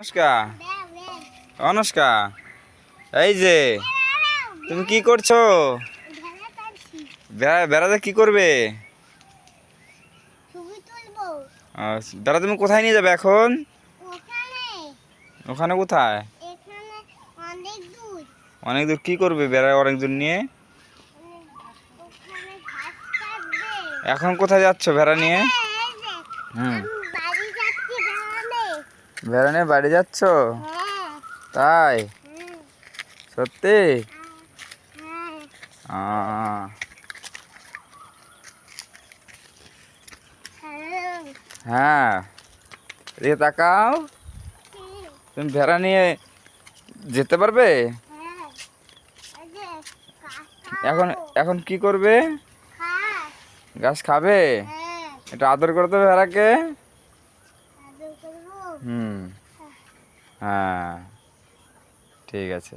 অনুষ্কা, অনুষ্কা, এই যে তুমি কি করছো? বেড়াতে কি করবে? বেড়া তুমি কোথায় নিয়ে যাবে এখন? ওখানে কোথায়? অনেক দূর কি করবে বেড়া অনেক দূর নিয়ে? এখন কোথায় যাচ্ছ ভেড়া নিয়ে? ভেড়া নিয়ে বাড়ি যাচ্ছ? তাই? সত্যি? হ্যাঁ, এদিকে তাকাও। তুমি ভেড়া নিয়ে যেতে পারবে? এখন এখন কি করবে? ঘাস খাবে? এটা আদর করে দেবে ভেড়াকে। হুম, হ্যাঁ, ঠিক আছে।